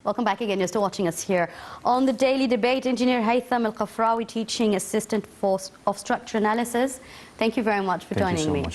Welcome back again. You're still watching us here on the Daily Debate. Engineer Haytham Al-Qafrawi, teaching assistant of structure analysis. Thank you very much for joining me.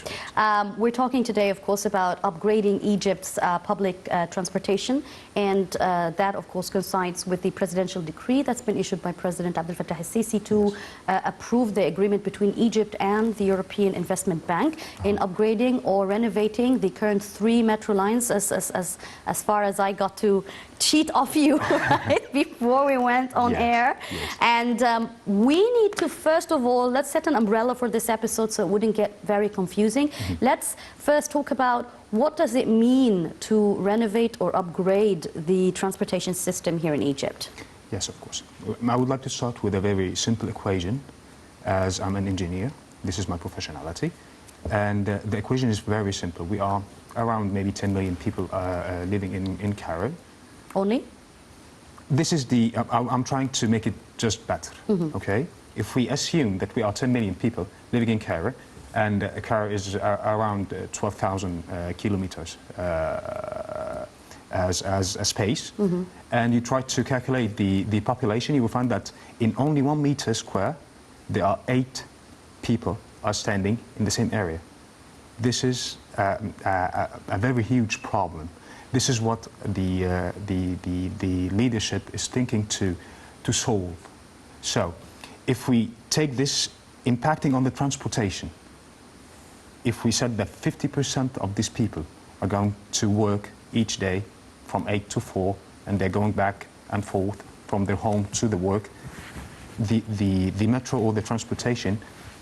We're talking today, of course, about upgrading Egypt's public transportation, and that, of course, coincides with the presidential decree that's been issued by President Abdel Fattah al-Sisi to approve the agreement between Egypt and the European Investment Bank in upgrading or renovating the current 3 metro lines, as far as I got to cheat off you right before we went on air. Yes. And we need to, first of all, let's set an umbrella for this episode so it wouldn't get very confusing. Let's first talk about what does it mean to renovate or upgrade the transportation system here in Egypt? Yes, of course. I would like to start with a very simple equation, as I'm an engineer. This is my professionality. And the equation is very simple. We are around maybe 10 million people living in Cairo. Only? This is the, I'm trying to make it just better, okay? If we assume that we are 10 million people living in Cairo, and Cairo is around 12,000 kilometers as a space, and you try to calculate the population, you will find that in only 1 meter square, there are 8 people are standing in the same area. This is a very huge problem. This is what the leadership is thinking to solve. So, if we take this impacting on the transportation, if we said that 50% of these people are going to work each day from 8 to 4, and they're going back and forth from their home to the work, the metro or the transportation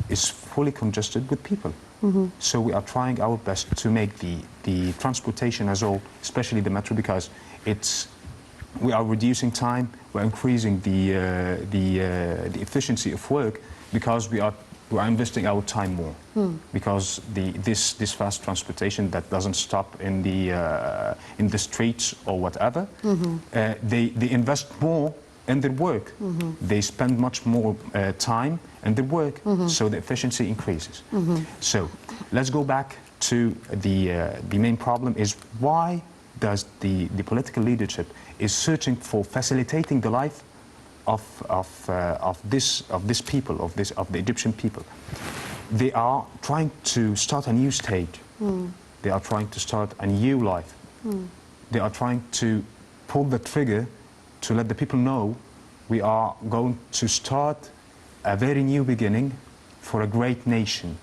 is fully congested with people. So we are trying our best to make the transportation as all, especially the metro, because we are reducing time, we're increasing the efficiency of work, because we are investing our time more. Because this fast transportation that doesn't stop in the streets or whatever, they invest more in their work. They spend much more time in their work, so the efficiency increases. So let's go back to the main problem is why does the political leadership is searching for facilitating the life of this people, of the Egyptian people. They are trying to start a new stage. They are trying to start a new life. They are trying to pull the trigger to let the people know we are going to start a very new beginning for a great nation.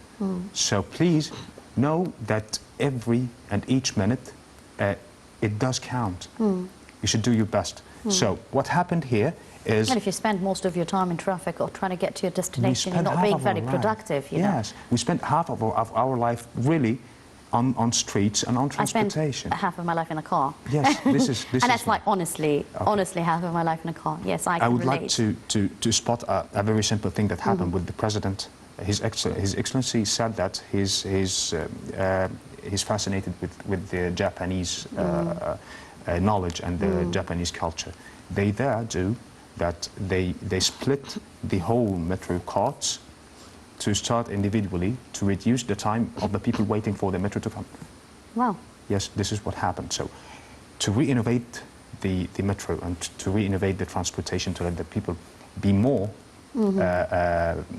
So please know that every and each minute it does count. You should do your best. So what happened here is... And if you spend most of your time in traffic or trying to get to your destination, you're not being very productive, you know? Yes, we spend half of our life really on streets and on transportation. I spend half of my life in a car. Yes, this is and that's like honestly half of my life in a car. Yes, I can relate. Like to spot a very simple thing that happened with the president. His Excellency said that he's fascinated with the Japanese knowledge and the Japanese culture. They there do that they split the whole metro cards to start individually to reduce the time of the people waiting for the metro to come. Wow. Yes, this is what happened. So to re-innovate the metro and to re-innovate the transportation to let the people be more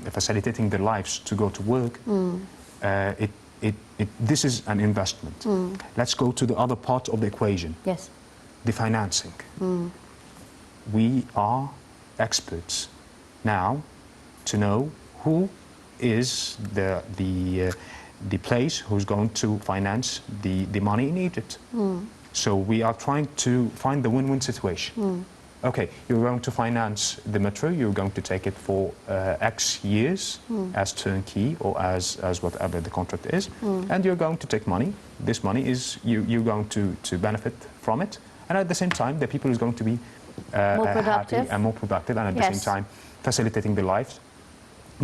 facilitating their lives to go to work, this is an investment. Let's go to the other part of the equation. Yes. The financing. We are experts now to know who is the place who's going to finance the money in Egypt. So we are trying to find the win-win situation. Okay, you're going to finance the metro, you're going to take it for X years as turnkey or as whatever the contract is, and you're going to take money. This money is, you're going to benefit from it, and at the same time the people is going to be more productive. Happy and more productive, and at the same time facilitating their lives,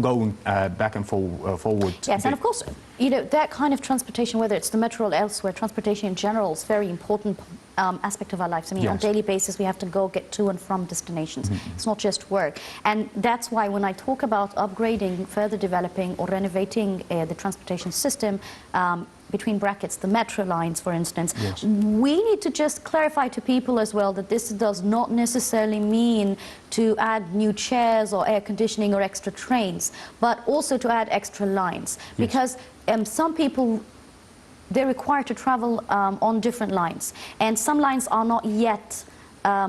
going back and forward. Yes, and of course, you know, that kind of transportation, whether it's the metro or elsewhere, transportation in general is a very important aspect of our lives. I mean, on a daily basis, we have to go get to and from destinations. It's not just work. And that's why when I talk about upgrading, further developing or renovating the transportation system, between brackets, the metro lines, for instance. Yes. We need to just clarify to people as well that this does not necessarily mean to add new chairs or air conditioning or extra trains, but also to add extra lines. Yes. Because some people, they're required to travel on different lines, and some lines are not yet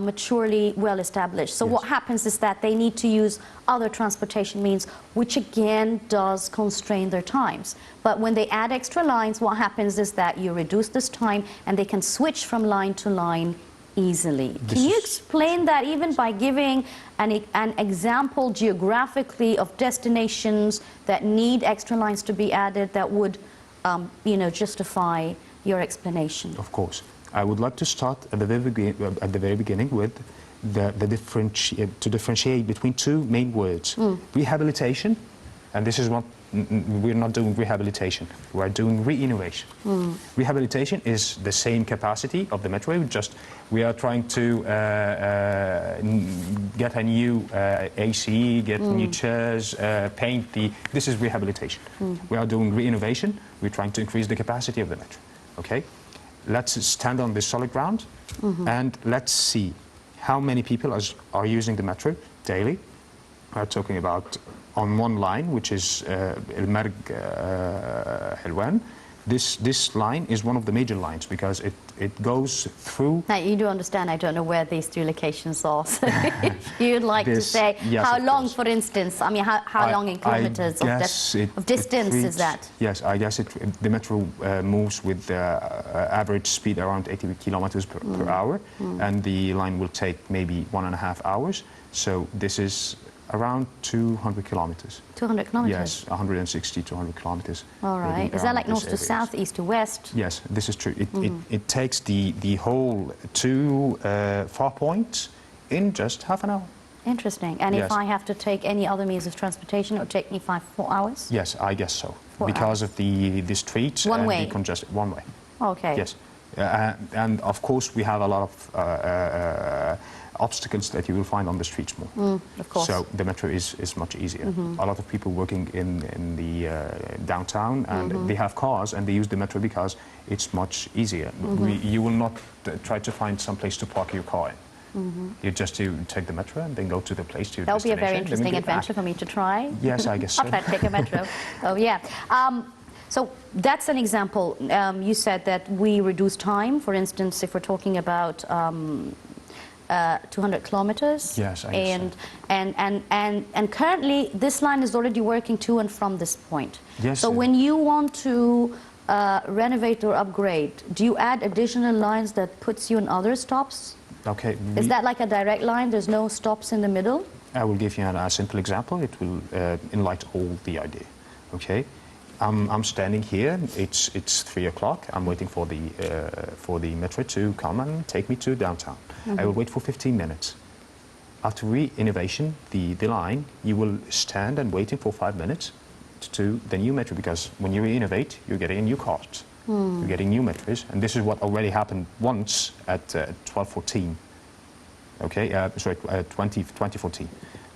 maturely well established. So yes. what happens is that they need to use other transportation means, which again does constrain their times. But when they add extra lines, what happens is that you reduce this time and they can switch from line to line easily. Can you explain that even by giving an example geographically of destinations that need extra lines to be added that would justify your explanation? Of course. I would like to start at the very beginning with to differentiate between two main words. Rehabilitation, and this is what we're not doing rehabilitation, we're doing re-innovation. Rehabilitation is the same capacity of the metro, just we are trying to get a new AC, get new chairs, paint this is rehabilitation. We are doing re-innovation, we're trying to increase the capacity of the metro, okay? Let's stand on this solid ground and let's see how many people are using the metro daily. We're talking about on one line, which is El Merg Helwan. This line is one of the major lines because it goes through... Now, you do understand I don't know where these two locations are. So if you'd like to say yes, how long, for instance, I mean, how long in kilometers of distance is that? Yes, I guess the metro moves with average speed around 80 kilometers per hour, and the line will take maybe 1.5 hours. So this is around 200 kilometers. 200 kilometers? Yes, 160 to 200 kilometers. All right. Is that like north to south, east to west? Yes, this is true. It takes the whole two far points in just half an hour. Interesting. And if I have to take any other means of transportation, it would take me 4 hours? Yes, I guess so. Because of the streets and the congestion. One way. Okay. Yes. And of course, we have a lot of obstacles that you will find on the streets more. Of course. So the metro is much easier. A lot of people working in the downtown, and they have cars and they use the metro because it's much easier. You will not try to find some place to park your car in. You just take the metro and then go to the place to your That would be a destination, very interesting adventure for me to try. Yes, I guess so. I'll try to take a metro. Oh, yeah. So that's an example. You said that we reduce time. For instance, if we're talking about 200 kilometers. Yes, I guess so. And currently, this line is already working to and from this point. Yes. So when you want to renovate or upgrade, do you add additional lines that puts you in other stops? Okay. Is that like a direct line? There's no stops in the middle? I will give you a simple example. It will enlighten all the idea. Okay. I'm standing here. It's 3 o'clock. I'm waiting for the metro to come and take me to downtown. I will wait for 15 minutes. After re-innovation, the line, you will stand and waiting for 5 minutes to the new metro, because when you re-innovate, you're getting a new cart. You're getting new metros, and this is what already happened once at 1214. Okay, sorry, 2014.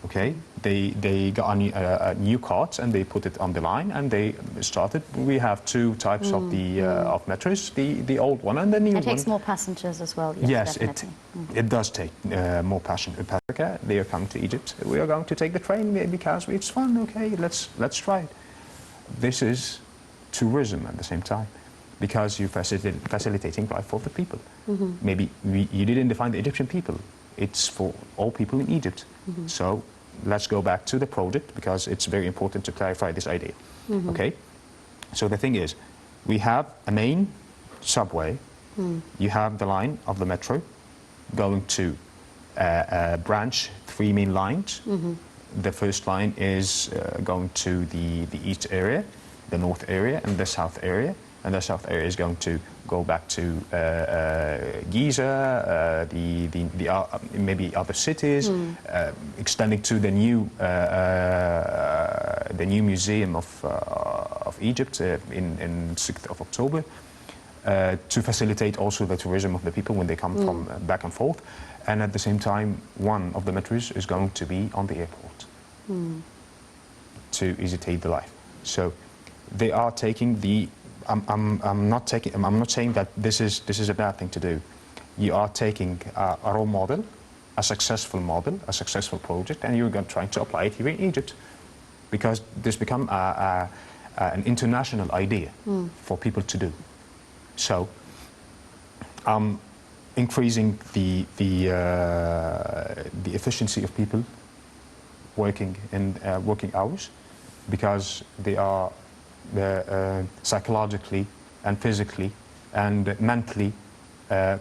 Okay, they got a new cart and they put it on the line and they started. We have two types of of metros: the old one and the new one. It takes more passengers as well. Yes, yes, it does take more passengers. They are coming to Egypt. We are going to take the train because it's fun. Okay, let's try it. This is tourism at the same time, because you're facilitating life for the people. Maybe you didn't define the Egyptian people. It's for all people in Egypt. So let's go back to the project, because it's very important to clarify this idea. Okay? So the thing is, we have a main subway. You have the line of the metro going to branch 3 main lines. The first line is going to the east area, the north area, and the south area. And the south area is going to go back to Giza, maybe other cities, extending to the new museum of Egypt in 6th of October, to facilitate also the tourism of the people when they come from back and forth. And at the same time, one of the metros is going to be on the airport to easitate the life. So they are taking the I'm not saying that this is a bad thing to do. You are taking a role model, a successful project, and you're trying to apply it here in Egypt, because this become an international idea for people to do. So, increasing the efficiency of people working in working hours, because they are psychologically and physically and mentally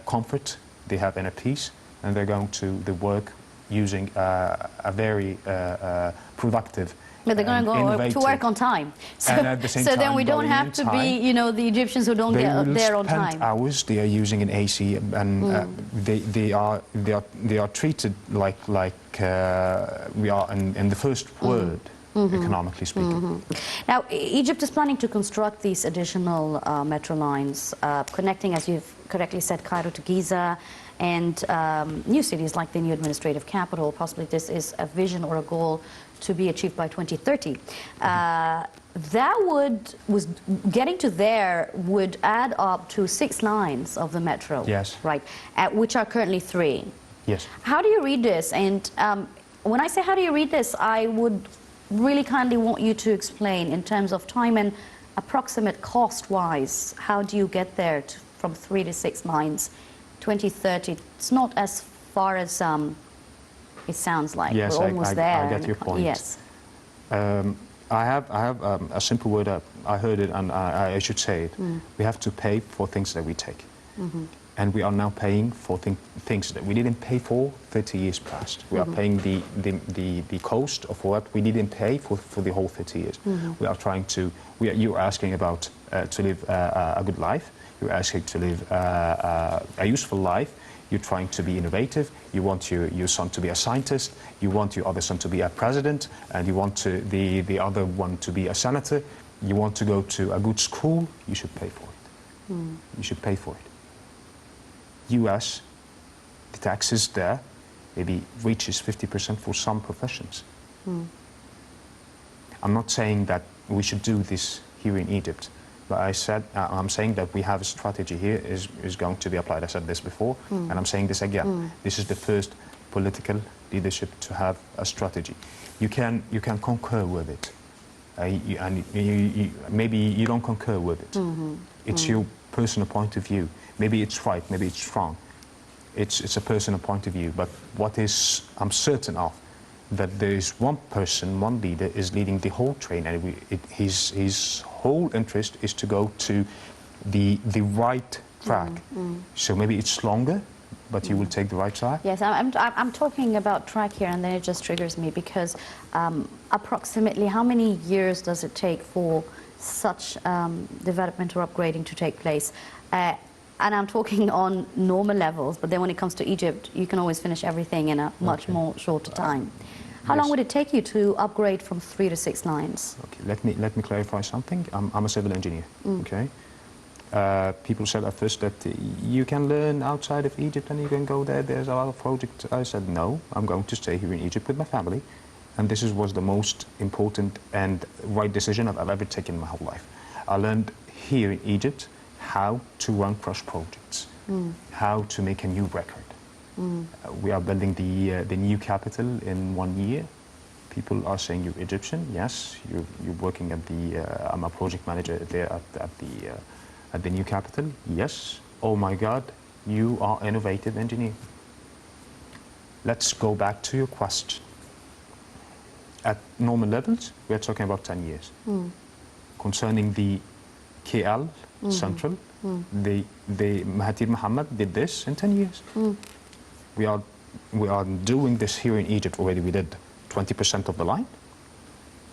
comfort, they have inner peace, and they're going to the work using a very productive. But they're going to go to work on time. So, and at the same so time, then we don't have to be, you know, the Egyptians who don't get there on time. Hours they are using an AC, and they are treated like we are in the first world, economically speaking. Now, Egypt is planning to construct these additional metro lines, connecting, as you've correctly said, Cairo to Giza, and new cities like the new administrative capital. Possibly this is a vision or a goal to be achieved by 2030. Getting to there would add up to 6 lines of the metro. Yes. Right, which are currently 3. Yes. How do you read this? And when I say how do you read this, I would really kindly want you to explain in terms of time and approximate cost-wise, how do you get there from 3 to 6 lines, 2030? It's not as far as it sounds like. Yes, we're almost there. I get your point. Yes. I have a simple word. I heard it, and I should say it. We have to pay for things that we take, and we are now paying for things that we didn't pay for 30 years past. We are paying the cost of what we didn't pay for the whole 30 years. We are trying to. You're asking about to live a good life. You're asking to live a useful life. You're trying to be innovative. You want your son to be a scientist. You want your other son to be a president, and you want the other one to be a senator. You want to go to a good school. You should pay for it. You should pay for it. U.S., the taxes there maybe reaches 50% for some professions. I'm not saying that we should do this here in Egypt. But I'm saying that we have a strategy here is going to be applied. I said this before, and I'm saying this again. This is the first political leadership to have a strategy. You can concur with it, maybe you don't concur with it. It's your personal point of view. Maybe it's right, maybe it's wrong. It's a personal point of view. But I'm certain of, that there is one person, one leader is leading the whole train, and his whole interest is to go to the right track. So maybe it's longer, but you will take the right track. Yes, I'm talking about track here, and then it just triggers me because approximately how many years does it take for such development or upgrading to take place? And I'm talking on normal levels, but then when it comes to Egypt, you can always finish everything in a much more shorter time. How long would it take you to upgrade from 3 to 6 lines? Okay, let me clarify something. I'm a civil engineer. Okay. People said at first that you can learn outside of Egypt and you can go there. There's a lot of projects. I said no. I'm going to stay here in Egypt with my family, and this was the most important and right decision I've ever taken in my whole life. I learned here in Egypt how to run crush projects, how to make a new record. We are building the new capital in 1 year. People are saying you're Egyptian. Yes, you're working at the. I'm a project manager there at the new capital. Yes. Oh my God, you are innovative engineer. Let's go back to your question. At normal levels, we are talking about 10 years. Concerning the KL Central, the Mahathir Mohamad did this in 10 years. We are doing this here in Egypt already. We did 20% of the line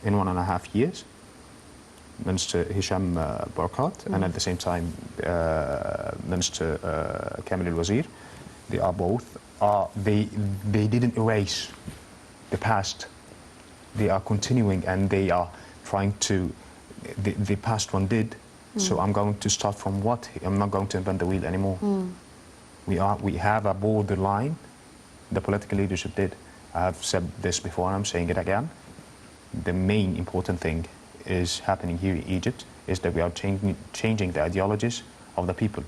in 1.5 years. Minister Hisham Barakat, and at the same time Minister Kamil al-Wazir. They are both. They didn't erase the past. They are continuing, and they are trying to. The past one did. So I'm going to start from what? I'm not going to invent the wheel anymore. We have a borderline. The political leadership did. I have said this before, and I'm saying it again. The main important thing is happening here in Egypt is that we are changing the ideologies of the people.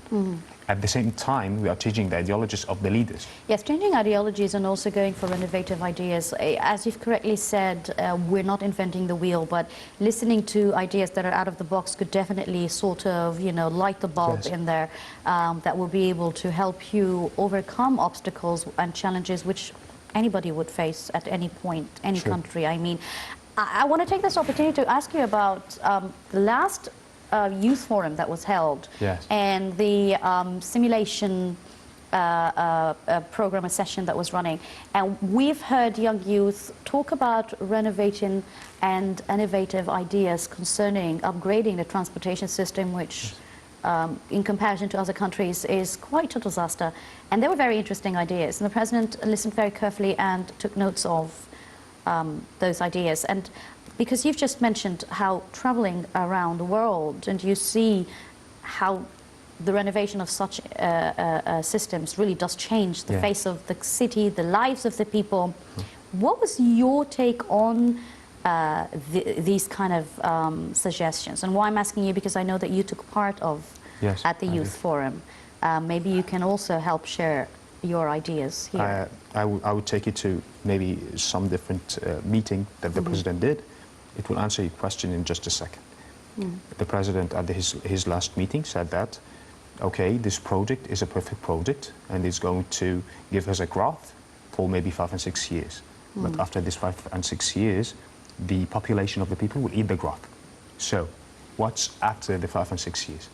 At the same time, we are changing the ideologies of the leaders. Yes, changing ideologies and also going for innovative ideas. As you've correctly said, we're not inventing the wheel, but listening to ideas that are out of the box could definitely sort of, you know, light the bulb in there that will be able to help you overcome obstacles and challenges which anybody would face at any point, any country. I mean, I want to take this opportunity to ask you about the last youth forum that was held and the simulation program, a session that was running. And we've heard young youth talk about renovating and innovative ideas concerning upgrading the transportation system, which in comparison to other countries is quite a disaster. And they were very interesting ideas. And the President listened very carefully and took notes of those ideas. And because you've just mentioned how traveling around the world and you see how the renovation of such systems really does change the face of the city, the lives of the people. What was your take on these kind of suggestions? And why I'm asking you, because I know that you took part of at the Youth Forum. Maybe you can also help share your ideas here. I would take you to maybe some different meeting that the President did. It will answer your question in just a second. The President at his last meeting said that, okay, this project is a perfect project and it's going to give us a growth for maybe 5 and 6 years. But after this 5 and 6 years, the population of the people will eat the growth. So what's after the 5 and 6 years?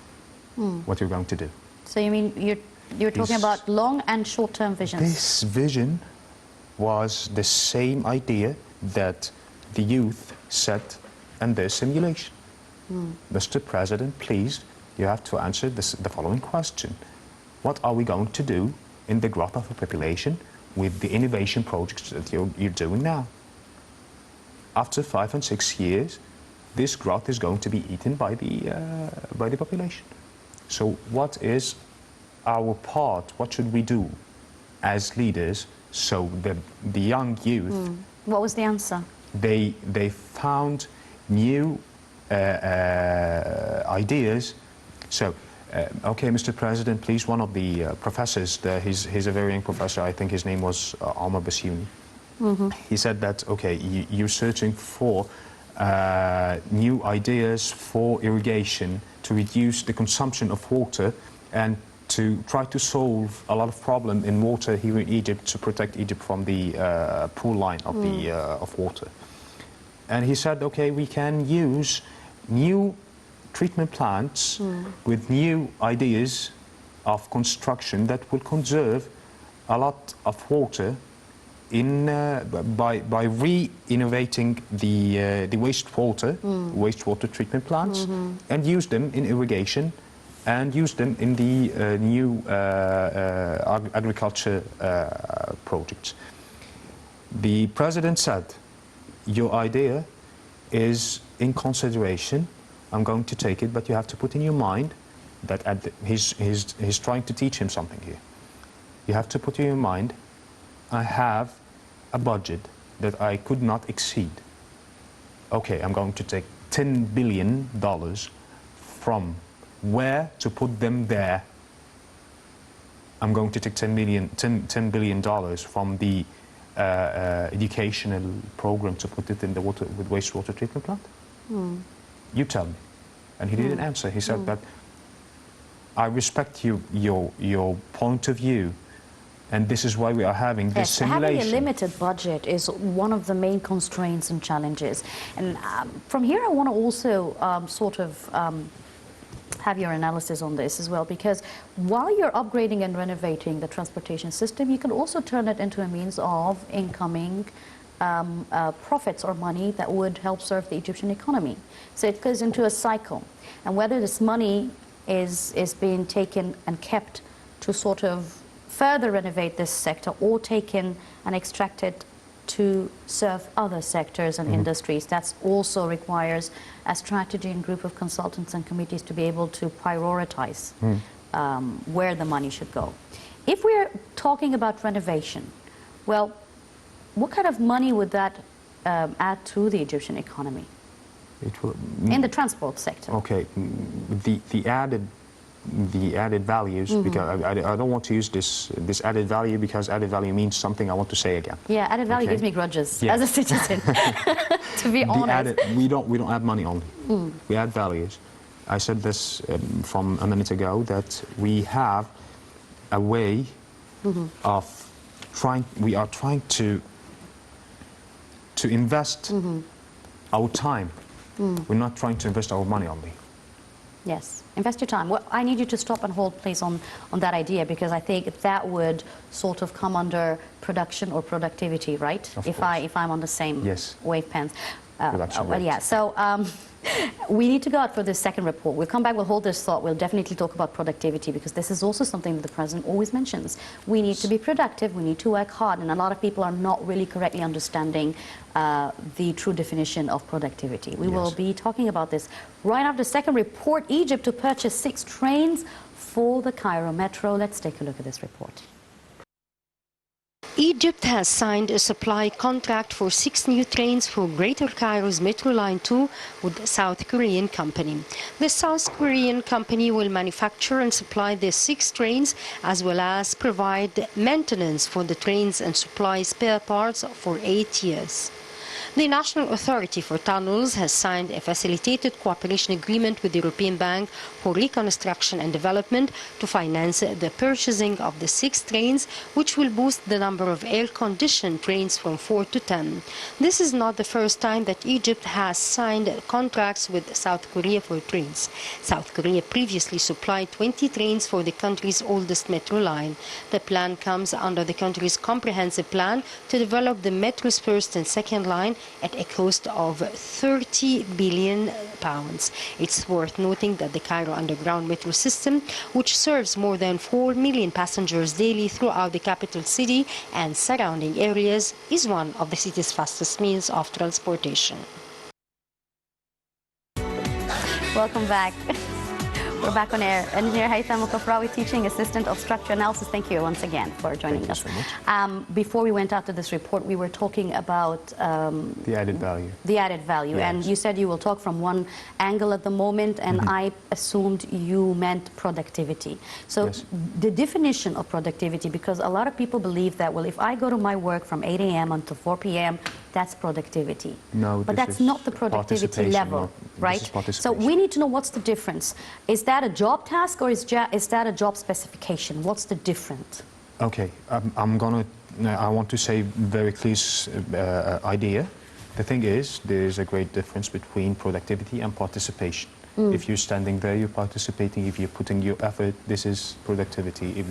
What you're going to do? So you mean you're talking about long and short-term visions? This vision was the same idea that the youth set in their simulation. Mr. President, please, you have to answer the following question. What are we going to do in the growth of a population with the innovation projects that you're doing now? After 5 and 6 years, this growth is going to be eaten by the population. So what is our part? What should we do as leaders so the young youth... What was the answer? They found new ideas. So, okay, Mr. President, please, one of the professors, he's a very young professor, I think his name was Omar Bassiouni. He said that, okay, you're searching for new ideas for irrigation to reduce the consumption of water and to try to solve a lot of problem in water here in Egypt to protect Egypt from the poor line of of water. And he said, okay, we can use new treatment plants with new ideas of construction that will conserve a lot of water in by re-innovating the wastewater treatment plants and use them in irrigation and use them in the new agriculture projects. The President said, your idea is in consideration, I'm going to take it, but you have to put in your mind that he's trying to teach him something here. You have to put in your mind, I have a budget that I could not exceed. Okay, I'm going to take $10 billion from where to put them there. I'm going to take $10 billion from the educational program to put it in the wastewater treatment plant? You tell me. And he didn't answer. He said that I respect your point of view, and this is why we are having this simulation. Having a limited budget is one of the main constraints and challenges. And from here I want to also have your analysis on this as well, because while you're upgrading and renovating the transportation system, you can also turn it into a means of incoming profits or money that would help serve the Egyptian economy. So it goes into a cycle. And whether this money is being taken and kept to sort of further renovate this sector or taken and extracted to serve other sectors and industries, that also requires a strategy and group of consultants and committees to be able to prioritize where the money should go. If we're talking about renovation, well, what kind of money would that add to the Egyptian economy? It will, in the transport sector. okay, the added values, because I don't want to use this added value, because added value means something I want to say again. Yeah, added value gives me grudges as a citizen, to be honest. We don't add money only. We add values. I said this from a minute ago, that we have a way of we are trying to invest our time. We're not trying to invest our money only. Yes, invest your time. Well, I need you to stop and hold, please, on that idea, because I think that would sort of come under production or productivity, right? If I'm on the same wavepens. Well, yeah. So we need to go out for this second report. We'll come back, we'll hold this thought. We'll definitely talk about productivity, because this is also something that the President always mentions. We need to be productive, we need to work hard, and a lot of people are not really correctly understanding the true definition of productivity. We will be talking about this right after the second report. Egypt to purchase 6 trains for the Cairo Metro. Let's take a look at this report. Egypt has signed a supply contract for 6 new trains for Greater Cairo's Metro Line 2 with a South Korean company. The South Korean company will manufacture and supply the 6 trains, as well as provide maintenance for the trains and supply spare parts for 8 years. The National Authority for Tunnels has signed a facilitated cooperation agreement with the European Bank for Reconstruction and Development to finance the purchasing of the 6 trains, which will boost the number of air-conditioned trains from 4 to 10. This is not the first time that Egypt has signed contracts with South Korea for trains. South Korea previously supplied 20 trains for the country's oldest metro line. The plan comes under the country's comprehensive plan to develop the metro's first and second line at a cost of £30 billion. It's worth noting that the Cairo underground metro system, which serves more than 4 million passengers daily throughout the capital city and surrounding areas, is one of the city's fastest means of transportation. Welcome back. We're back on air. Engineer Haytham Al-Kafrawi, Teaching Assistant of Structure Analysis. Thank you once again for joining us. Thank you so much. Before we went out to this report, we were talking about the added value. The added value. Yes. And you said you will talk from one angle at the moment, and I assumed you meant productivity. So the definition of productivity, because a lot of people believe that, well, if I go to my work from 8 a.m. until 4 p.m., that's productivity. No, but that's not the productivity level, right? So we need to know what's the difference. Is that a job task, or is that a job specification? What's the difference? Okay, I want to say very clear idea. The thing is, there is a great difference between productivity and participation. If you're standing there, you're participating. If you're putting your effort, this is productivity. If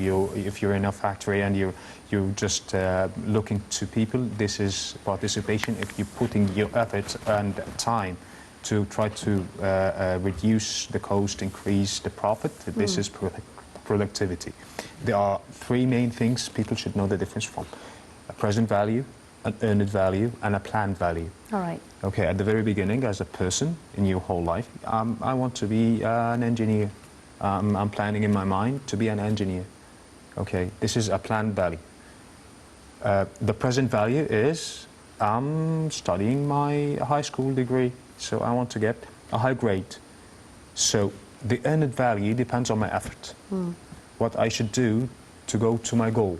you're in a factory and you're just looking to people, this is participation. If you're putting your effort and time to try to reduce the cost, increase the profit, this is productivity. There are 3 main things people should know the difference from: a present value, an earned value, and a planned value. All right. Okay, at the very beginning, as a person in your whole life, I want to be an engineer. I'm planning in my mind to be an engineer. Okay, this is a planned value. The present value is I'm studying my high school degree, so I want to get a high grade. So the earned value depends on my effort, what I should do to go to my goal.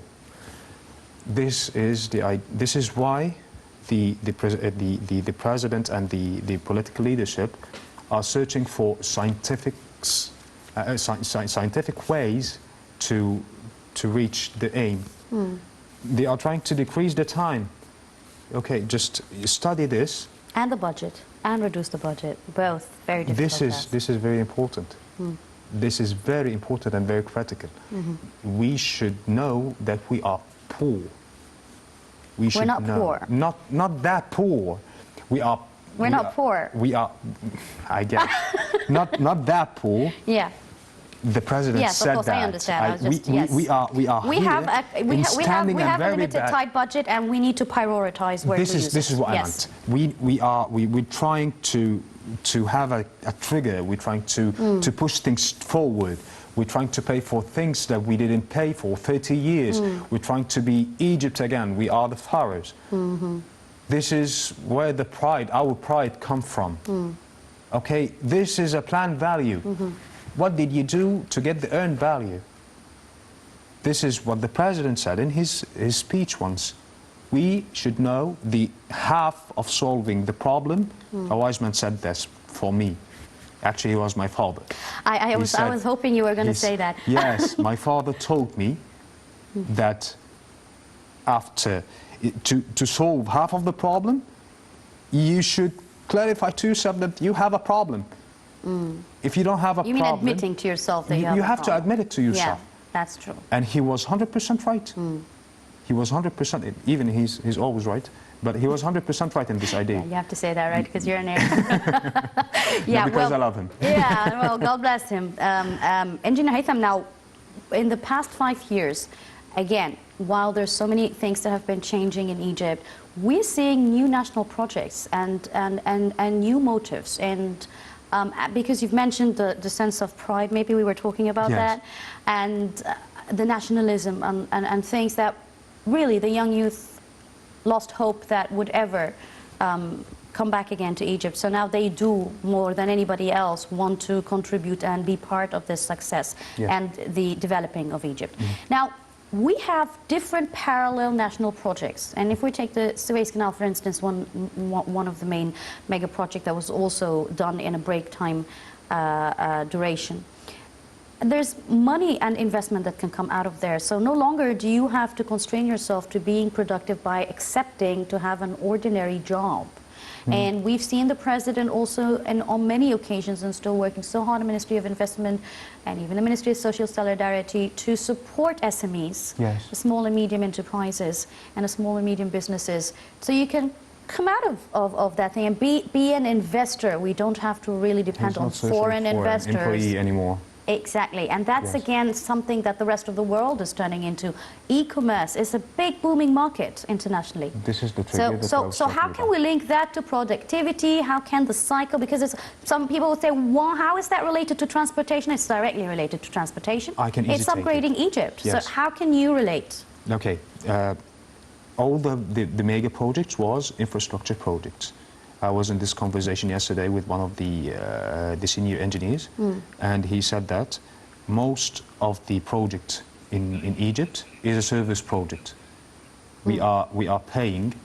This is why the president and the political leadership are searching for scientific ways to reach the aim. They are trying to decrease the time. Okay, just study this. And the budget, and reduce the budget, both very difficult. This is very important. This is very important and very critical. We should know that we are poor. We're not poor. Not that poor. We're not poor. We are, I guess, not that poor. Yeah. The president said that. Yes, of course, I understand. We have a limited, tight budget, and we need to prioritize where this is what I meant. We're trying to have a trigger. We're trying to push things forward. We're trying to pay for things that we didn't pay for 30 years. We're trying to be Egypt again. We are the pharaohs. This is where our pride comes from. Okay, this is a planned value. What did you do to get the earned value? This is what the president said in his speech once. We should know the half of solving the problem. A wise man said this for me. Actually, he was my father. I was hoping you were going to say that. Yes, my father told me that after, to solve half of the problem, you should clarify to yourself that you have a problem. If you don't have a problem... You mean admitting to yourself that you have to admit it to yourself. Yeah, that's true. And he was 100% right. He was 100%, even he's always right, but he was 100% right in this idea. Yeah, you have to say that, right, because you're an heir. Yeah, because I love him. Yeah, well, God bless him. Engineer Haytham, now, in the past 5 years, again, while there's so many things that have been changing in Egypt, we're seeing new national projects and new motives. And because you've mentioned the sense of pride, maybe we were talking about that, and the nationalism and things that really the young youth lost hope that would ever come back again to Egypt. So now they do, more than anybody else, want to contribute and be part of this success and the developing of Egypt. Now, we have different parallel national projects, and if we take the Suez Canal, for instance, one of the main mega projects that was also done in a break time duration. There's money and investment that can come out of there. So no longer do you have to constrain yourself to being productive by accepting to have an ordinary job. And we've seen the president also, and on many occasions, and still working so hard, the Ministry of Investment and even the Ministry of Social Solidarity, to support SMEs, the small and medium enterprises and the small and medium businesses, so you can come out of that thing and be an investor. We don't have to really depend on foreign investors. Employee anymore. Exactly, and that's again something that the rest of the world is turning into. E-commerce is a big booming market internationally. This is the trigger. So how can we link that to productivity? How can the cycle, because some people will say, well, how is that related to transportation? It's directly related to transportation. It's upgrading Egypt. So how can you relate? Okay, all the mega projects was infrastructure projects. I was in this conversation yesterday with one of the senior engineers, and he said that most of the project in Egypt is a service project. We are paying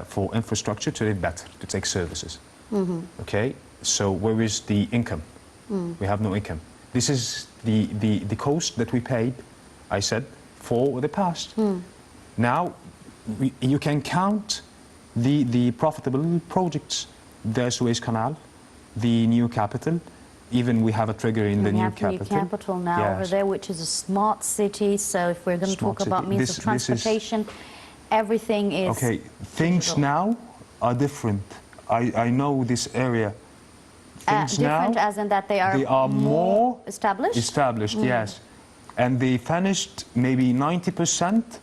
for infrastructure to live better, to take services. Okay, so where is the income? We have no income. This is the cost that we paid, I said, for the past. Now you can count the profitable projects, the Suez Canal, the new capital, even we have a trigger in the new capital. We have the new capital now over there, which is a smart city. So if we're going to talk about means of transportation, everything is okay. Things digital. Now are different. I know this area. Things different now, as in that they are more established? Established, yes. And they finished maybe 90%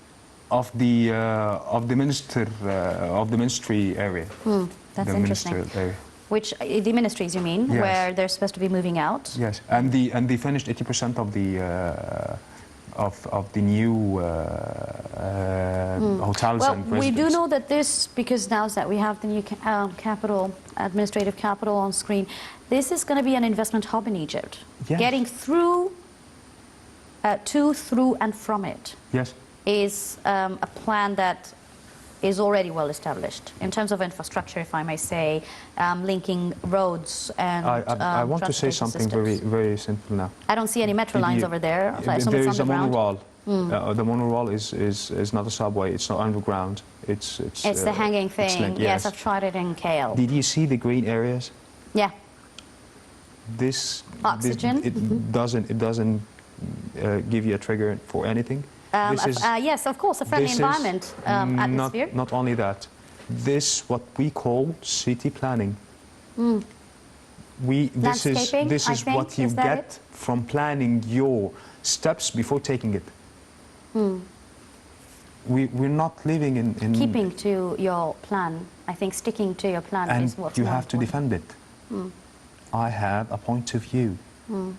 of the ministry area. That's interesting. Which the ministries, you mean, where they're supposed to be moving out? Yes, and they finished 80% of the new hotels and residences. We do know that this, because now that we have the new administrative capital on screen, this is going to be an investment hub in Egypt. Getting through, through and from it. Is a plan that is already well established in terms of infrastructure, if I may say, linking roads and I want to say something very simple now. I don't see any metro lines over there. There is a monorail. The monorail is not a subway. It's not underground. It's the hanging thing. Yes, I've tried it in KL. Did you see the green areas? Yeah. Oxygen. It doesn't give you a trigger for anything. Yes, of course, a friendly environment atmosphere. Not only that, this what we call city planning. This is what you get from planning your steps before taking it. We're not living in keeping to your plan. I think sticking to your plan is what's you have to defend it. I have a point of view.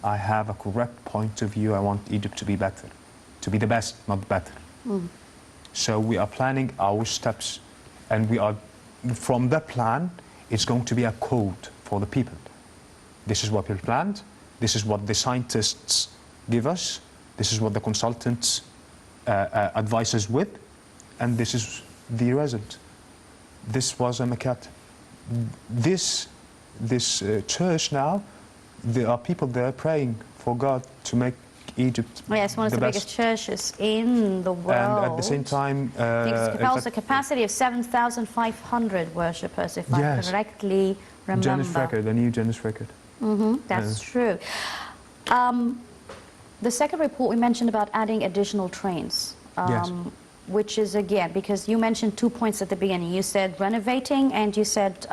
I have a correct point of view. I want Egypt to be better. To be the best, not better. So we are planning our steps, and we are, from the plan, it's going to be a code for the people. This is what we planned. This is what the scientists give us. This is what the consultants advise us with. And this is the result. This was a maquette. This church now, there are people there praying for God to make Egypt yes, one of the biggest churches in the world. And at the same time... it holds a capacity of 7,500 worshippers, if I correctly remember. Guinness record, a new Guinness record. That's true. The second report we mentioned about adding additional trains. Yes. Which is, again, because you mentioned 2 points at the beginning. You said renovating and you said...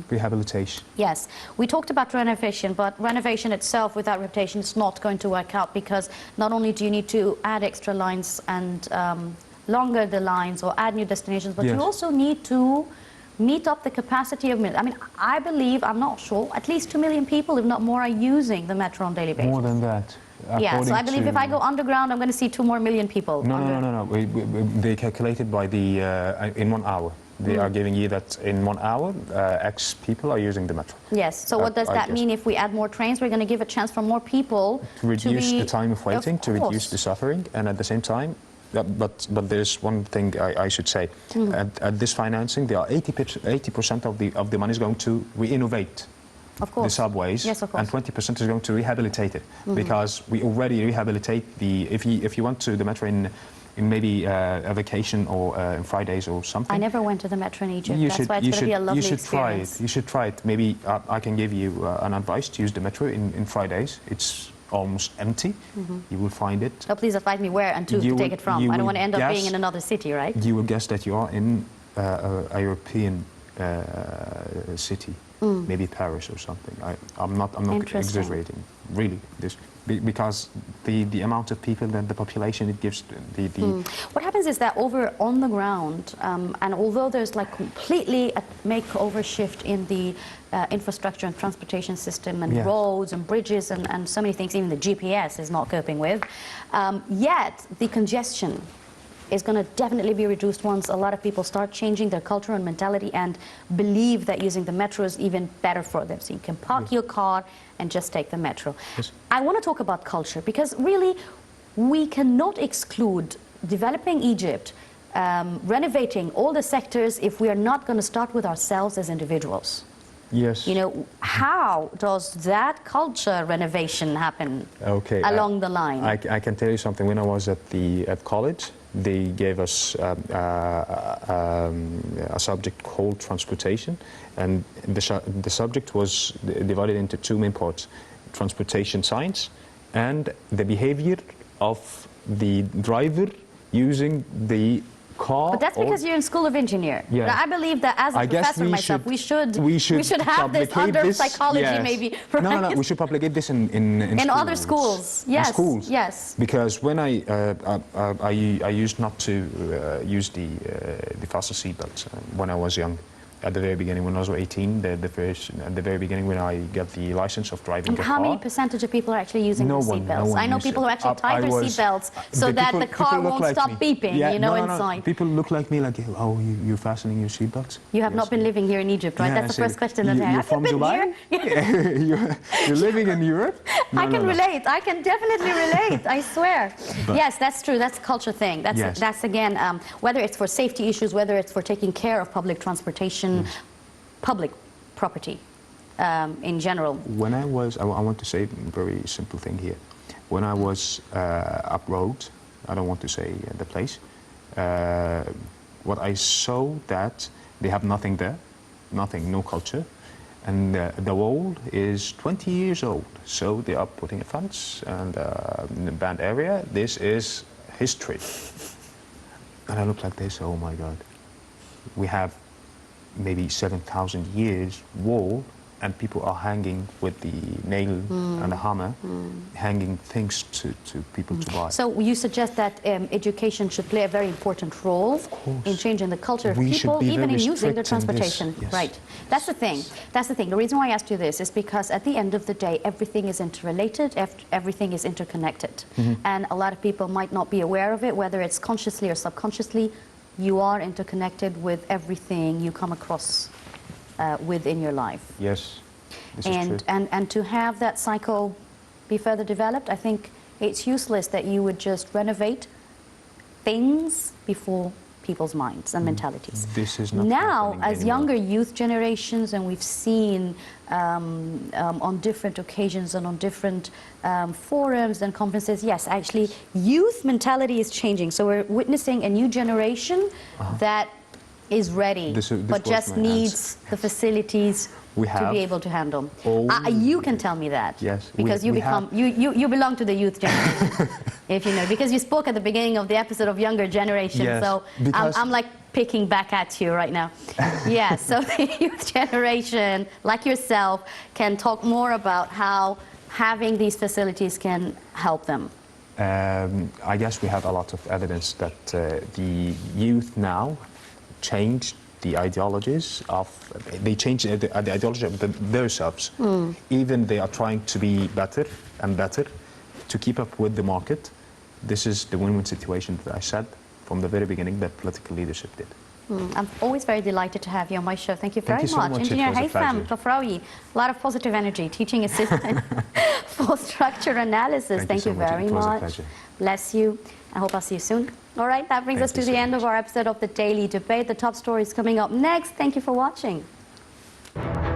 rehabilitation. Yes. We talked about renovation, but renovation itself without rehabilitation is not going to work out, because not only do you need to add extra lines and longer the lines or add new destinations, but you also need to meet up the capacity of... I mean, I believe, I'm not sure, at least 2 million people, if not more, are using the metro on a daily basis. More than that. Yeah, so I believe if I go underground, I'm going to see 2 more million people. No. They calculated by the in 1 hour. They are giving you that in 1 hour, X people are using the metro. Yes. So what does that mean? If we add more trains, we're going to give a chance for more people to reduce the time of waiting, to reduce the suffering, and at the same time. But there's one thing I should say. At this financing, there are 80% of the money is going to re-innovate. Of course. The subways, yes, of course. and 20% is going to rehabilitate it, because we already rehabilitate the. If you went to the metro in maybe a vacation or in Fridays or something. I never went to the metro in Egypt. That's why it's going to be a lovely experience. You should try it. Maybe I can give you an advice to use the metro in Fridays. It's almost empty. You will find it. Oh, please advise me where and to take it from. I don't want to end up being in another city, right? You will guess that you are in a European city. Maybe Paris or something. I'm not exaggerating, really. Because the amount of people, the population it gives, What happens is that over on the ground, and although there's like completely a makeover shift in the infrastructure and transportation system and roads and bridges and so many things, even the GPS is not coping with, yet the congestion is going to definitely be reduced once a lot of people start changing their culture and mentality and believe that using the metro is even better for them. So you can park your car and just take the metro. Yes. I want to talk about culture, because really we cannot exclude developing Egypt, renovating all the sectors, if we are not going to start with ourselves as individuals. Yes. You know, how does that culture renovation happen along the line? I can tell you something. When I was at college, they gave us a subject called transportation, and the subject was divided into 2 main parts: transportation science and the behavior of the driver using the car. But that's because you're in School of Engineer. Yeah. I believe that as a professor myself, we should have this under psychology, maybe. Right? No, we should publicate this in other schools. Yes. In schools. Yes. Because when I used not to use the faster seatbelts when I was young. At the very beginning, when I was 18, at the very beginning when I got the license of driving the car. And how many percentage of people are actually using the seatbelts? I know people who actually tie their seatbelts so that the car won't stop beeping, you know, inside. People look like me, like, oh, you're fastening your seatbelts? You have not been living here in Egypt, right? That's the first question that I have. You're from Dubai? You're living in Europe? I can relate. I can definitely relate, I swear. Yes, that's true. That's a culture thing. That's again, whether it's for safety issues, whether it's for taking care of public transportation, public property in general. When I want to say a very simple thing here. When I was up road, I don't want to say the place, what I saw that they have nothing there, no culture, and the wall is 20 years old. So they are putting a fence and in the band area. This is history. And I look like this, oh my God. We have maybe 7,000 years wall, and people are hanging with the nail and the hammer, hanging things to people to buy. So you suggest that education should play a very important role in changing the culture of people, even in using the transportation. Yes. Right. That's the thing. That's the thing. The reason why I asked you this is because at the end of the day, everything is interrelated, everything is interconnected. And a lot of people might not be aware of it, whether it's consciously or subconsciously. You are interconnected with everything you come across within your life. Yes. This is true. And to have that cycle be further developed, I think it's useless that you would just renovate things before people's minds and mentalities. This is not now, happening as anymore. younger youth generations, and we've seen on different occasions and on different forums and conferences, yes, actually, youth mentality is changing. So we're witnessing a new generation that is ready, This but was just my needs the facilities We to have be able to handle. all- You can tell me that. Yes, Because we you become you belong to the youth generation, if you know. Because you spoke at the beginning of the episode of younger generation, Yes, so because- I'm like picking back at you right now. Yeah, so the youth generation, like yourself, can talk more about how having these facilities can help them. I guess we have a lot of evidence that the youth now changed the ideologies of, they changed the ideology of themselves. Even they are trying to be better and better to keep up with the market. This is the win-win situation that I said from the very beginning that political leadership did. I'm always very delighted to have you on my show. Thank you very Thank you so much. It Engineer was a Haytham pleasure. Kafraoui, a lot of positive energy, teaching assistant for structure analysis. Thank you so much. very It was a much. pleasure. Bless you. I hope I'll see you soon. All right, that brings Thank us to you the so end much. of our episode of The Daily Debate. The top story is coming up next. Thank you for watching.